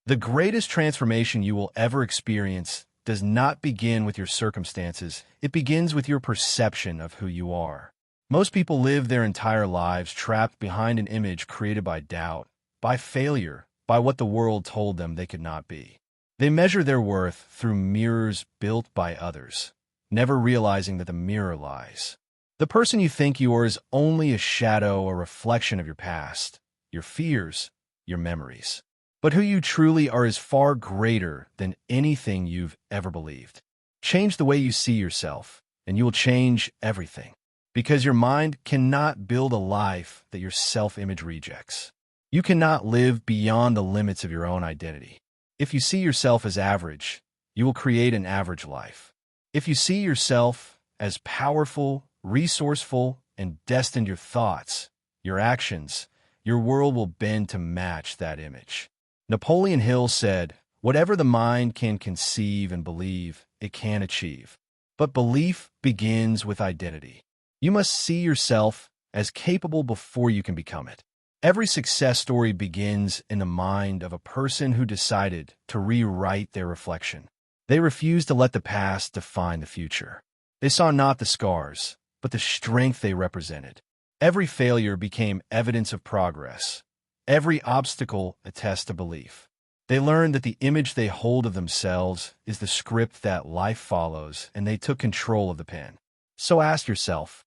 The greatest transformation you will ever experience does not begin with your circumstances. It begins with your perception of who you are. Most people live their entire lives trapped behind an image created by doubt, by failure, by what the world told them they could not be. They measure their worth through mirrors built by others, never realizing that the mirror lies. The person you think you are is only a shadow, a reflection of your past, your fears, your memories. But who you truly are is far greater than anything you've ever believed. Change the way you see yourself, and you will change everything. Because your mind cannot build a life that your self-image rejects. You cannot live beyond the limits of your own identity. If you see yourself as average, you will create an average life. If you see yourself as powerful, resourceful, and destined, your thoughts, your actions, your world will bend to match that image. Napoleon Hill said, "Whatever the mind can conceive and believe, it can achieve." But belief begins with identity. You must see yourself as capable before you can become it. Every success story begins in the mind of a person who decided to rewrite their reflection. They refused to let the past define the future. They saw not the scars, but the strength they represented. Every failure became evidence of progress. Every obstacle attests to belief. They learned that the image they hold of themselves is the script that life follows, and they took control of the pen. So ask yourself,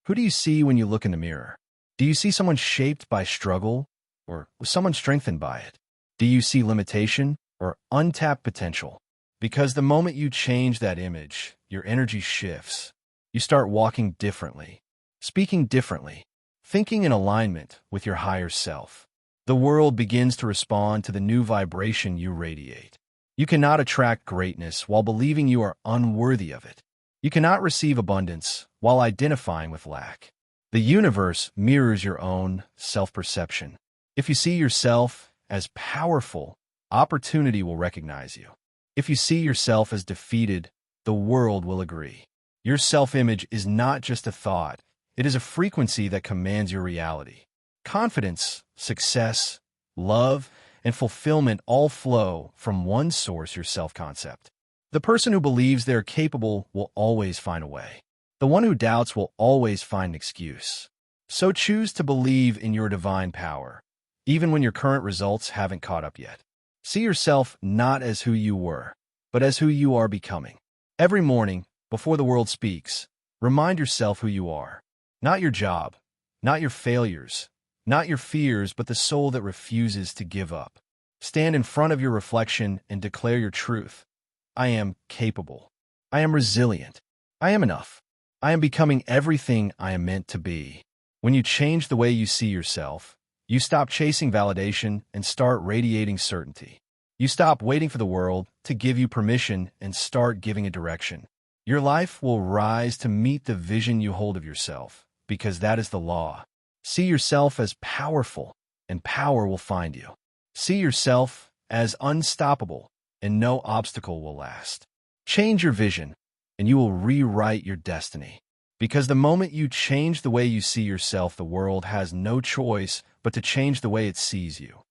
who do you see when you look in the mirror? Do you see someone shaped by struggle, or was someone strengthened by it? Do you see limitation or untapped potential? Because the moment you change that image, your energy shifts. You start walking differently, speaking differently, thinking in alignment with your higher self. The world begins to respond to the new vibration you radiate. You cannot attract greatness while believing you are unworthy of it. You cannot receive abundance while identifying with lack. The universe mirrors your own self-perception. If you see yourself as powerful, opportunity will recognize you. If you see yourself as defeated, the world will agree. Your self-image is not just a thought. It is a frequency that commands your reality. Confidence, success, love, and fulfillment all flow from one source: your self-concept. The person who believes they're capable will always find a way. The one who doubts will always find an excuse. So choose to believe in your divine power, even when your current results haven't caught up yet. See yourself not as who you were, but as who you are becoming. Every morning, before the world speaks, remind yourself who you are. Not your job, not your failures, not your fears, but the soul that refuses to give up. Stand in front of your reflection and declare your truth. I am capable. I am resilient. I am enough. I am becoming everything I am meant to be. When you change the way you see yourself, you stop chasing validation and start radiating certainty. You stop waiting for the world to give you permission and start giving a direction. Your life will rise to meet the vision you hold of yourself, because that is the law. See yourself as powerful, and power will find you. See yourself as unstoppable, and no obstacle will last. Change your vision, and you will rewrite your destiny. Because the moment you change the way you see yourself, the world has no choice but to change the way it sees you.